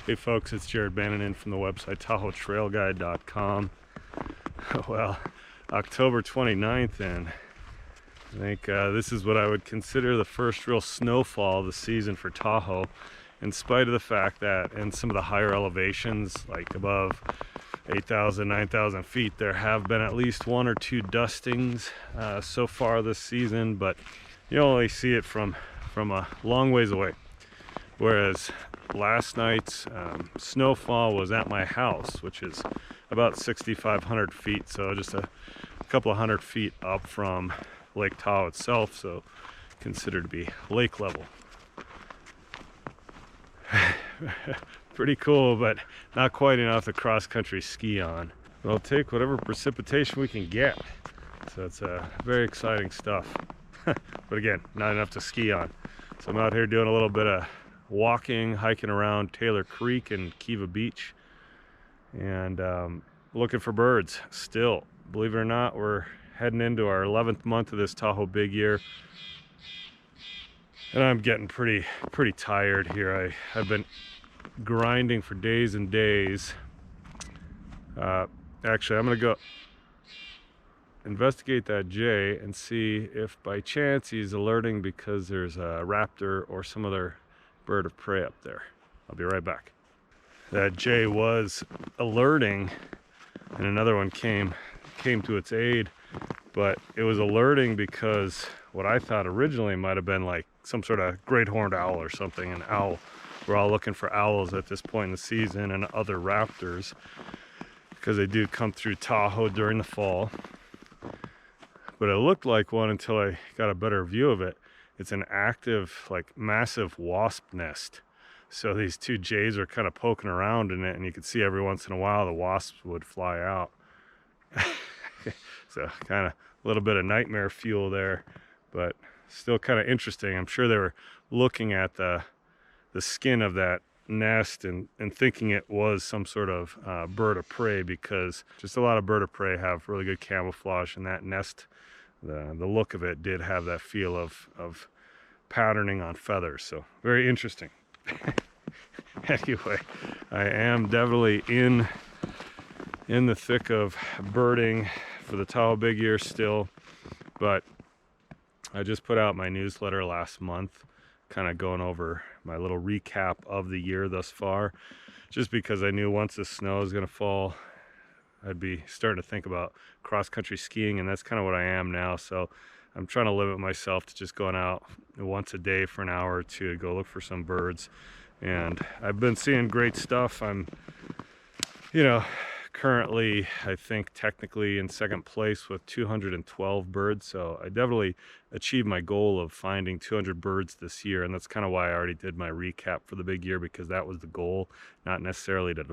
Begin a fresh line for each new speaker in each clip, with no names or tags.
Hey folks, it's Jared Bannon from the website TahoeTrailGuide.com. Well, October 29th, and I think this is what I would consider the first real snowfall of the season for Tahoe, in spite of the fact that in some of the higher elevations, like above 8,000, 9,000 feet, there have been at least one or two dustings so far this season, but you only see it from a long ways away. Whereas last night's snowfall was at my house, which is about 6,500 feet, so just a couple of hundred feet up from Lake Tahoe itself, so considered to be lake level. Pretty cool, but not quite enough to cross-country ski on. We'll take whatever precipitation we can get, so it's very exciting stuff. But again, not enough to ski on. So I'm out here doing a little bit of walking, hiking around Taylor Creek and Kiva Beach, and looking for birds still. Believe it or not, we're heading into our 11th month of this Tahoe Big Year, and I'm getting pretty tired here. I've been grinding for days and days. Actually, I'm gonna go investigate that jay and see if by chance he's alerting because there's a raptor or some other bird of prey up there. I'll be right back. That jay was alerting, and another one came to its aid, but it was alerting because what I thought originally might have been like some sort of great horned owl or something. An owl. We're all looking for owls at this point in the season, and other raptors, because they do come through Tahoe during the fall. But it looked like one until I got a better view of it. It's an active, like, massive wasp nest. So these two jays are kind of poking around in it, and you could see every once in a while the wasps would fly out. So kind of a little bit of nightmare fuel there, but still kind of interesting. I'm sure they were looking at the skin of that nest and thinking it was some sort of bird of prey, because just a lot of bird of prey have really good camouflage, and that nest, the look of it did have that feel of patterning on feathers. So very interesting. Anyway, I am definitely in the thick of birding for the Tahoe Big Year still, but I just put out my newsletter last month, kind of going over my little recap of the year thus far, just because I knew once the snow is going to fall, I'd be starting to think about cross-country skiing, and that's kind of what I am now. So I'm trying to limit myself to just going out once a day for an hour or two to go look for some birds. And I've been seeing great stuff. I'm, currently, I think, technically in second place with 212 birds. So I definitely achieved my goal of finding 200 birds this year. And that's kind of why I already did my recap for the big year, because that was the goal, not necessarily to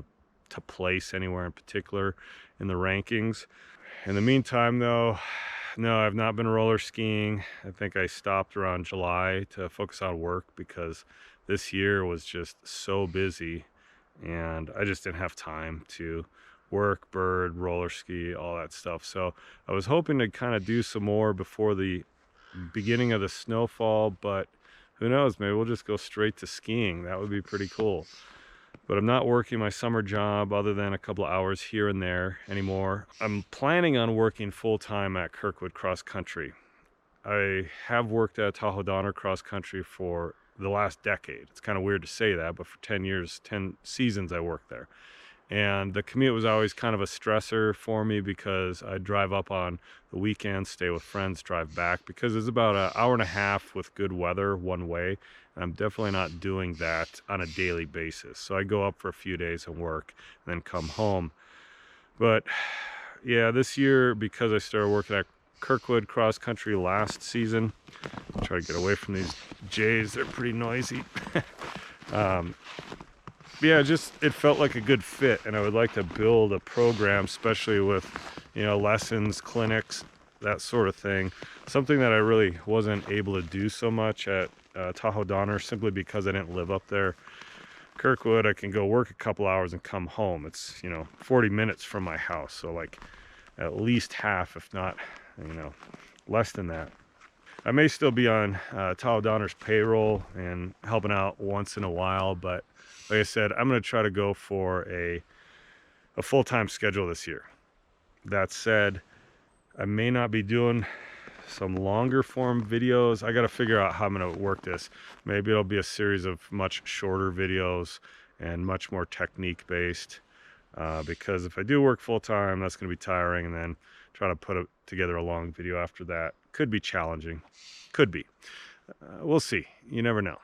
place anywhere in particular in the rankings. In the meantime, though, no, I've not been roller skiing. I think I stopped around July to focus on work, because this year was just so busy and I just didn't have time to work, bird, roller ski, all that stuff. So I was hoping to kind of do some more before the beginning of the snowfall, but who knows, maybe we'll just go straight to skiing. That would be pretty cool. But I'm not working my summer job other than a couple of hours here and there anymore. I'm planning on working full-time at Kirkwood Cross Country. I have worked at Tahoe Donner Cross Country for the last decade. It's kind of weird to say that, but for 10 years, 10 seasons I worked there. And the commute was always kind of a stressor for me, because I'd drive up on the weekends, stay with friends, drive back, because it's about an hour and a half with good weather one way. And I'm definitely not doing that on a daily basis. So I go up for a few days and work, and then come home. But yeah, this year, because I started working at Kirkwood Cross Country last season, I'll try to get away from these jays, they're pretty noisy. Yeah, just it felt like a good fit, and I would like to build a program, especially with, lessons, clinics, that sort of thing. Something that I really wasn't able to do so much at Tahoe Donner, simply because I didn't live up there. Kirkwood, I can go work a couple hours and come home. It's 40 minutes from my house, so like at least half, if not less than that. I may still be on Tahoe Donner's payroll and helping out once in a while, but like I said, I'm going to try to go for a full-time schedule this year. That said, I may not be doing some longer form videos. I got to figure out how I'm going to work this. Maybe it'll be a series of much shorter videos and much more technique based, because if I do work full-time, that's going to be tiring, and then trying to put together a long video after that could be challenging. Could be. We'll see. You never know.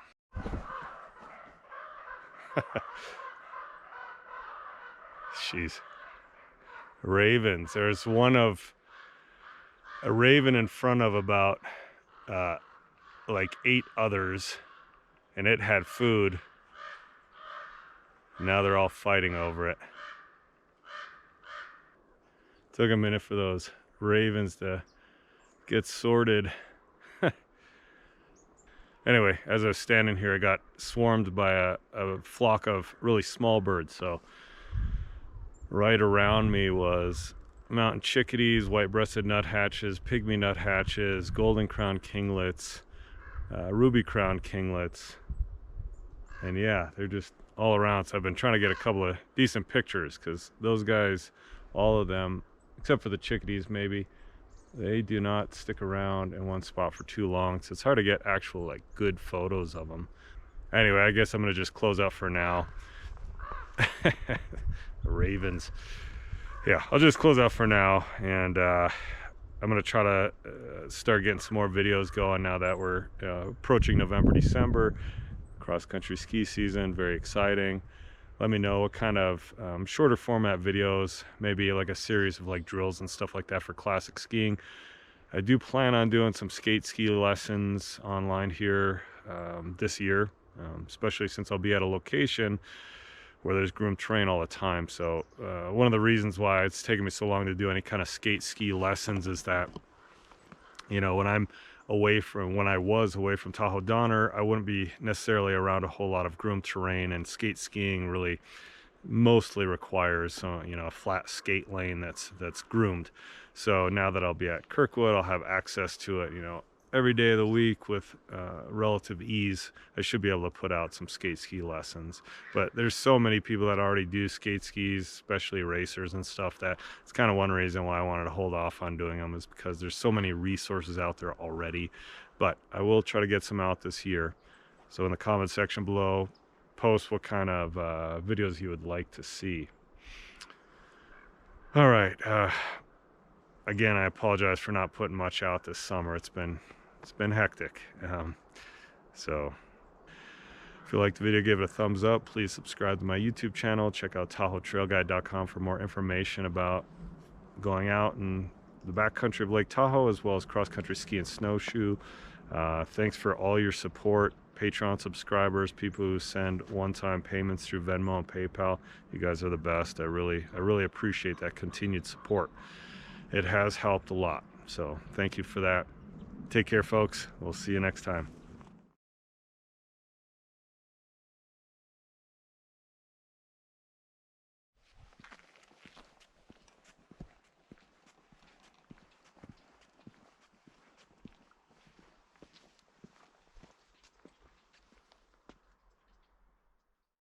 Jeez. Ravens. There's a raven in front of about like 8 others, and it had food. Now they're all fighting over it. Took a minute for those ravens to get sorted. Anyway, as I was standing here, I got swarmed by a flock of really small birds. So right around me was mountain chickadees, white-breasted nuthatches, pygmy nuthatches, golden crowned kinglets, ruby crowned kinglets. And yeah, they're just all around. So I've been trying to get a couple of decent pictures, because those guys, all of them, except for the chickadees maybe, they do not stick around in one spot for too long. So it's hard to get actual like good photos of them. Anyway, I guess I'm going to just close out for now. The ravens. Yeah, I'll just close out for now, and I'm going to try to start getting some more videos going now that we're approaching November, December. Cross-country ski season, very exciting. Let me know what kind of shorter format videos, maybe like a series of like drills and stuff like that for classic skiing. I do plan on doing some skate ski lessons online here this year, especially since I'll be at a location where there's groomed terrain all the time. So one of the reasons why it's taken me so long to do any kind of skate ski lessons is that, you know, when I was away from Tahoe Donner, I wouldn't be necessarily around a whole lot of groomed terrain, and skate skiing really mostly requires a flat skate lane that's groomed. So now that I'll be at Kirkwood, I'll have access to it, every day of the week with relative ease. I should be able to put out some skate ski lessons. But there's so many people that already do skate skis, especially racers and stuff, that it's kind of one reason why I wanted to hold off on doing them, is because there's so many resources out there already. But I will try to get some out this year. So in the comment section below, post what kind of videos you would like to see. All right. Again, I apologize for not putting much out this summer. It's been hectic. So if you liked the video, give it a thumbs up. Please subscribe to my YouTube channel. Check out TahoeTrailGuide.com for more information about going out in the backcountry of Lake Tahoe, as well as cross-country ski and snowshoe. Thanks for all your support. Patreon subscribers, people who send one-time payments through Venmo and PayPal. You guys are the best. I really appreciate that continued support. It has helped a lot. So thank you for that. Take care, folks. We'll see you next time.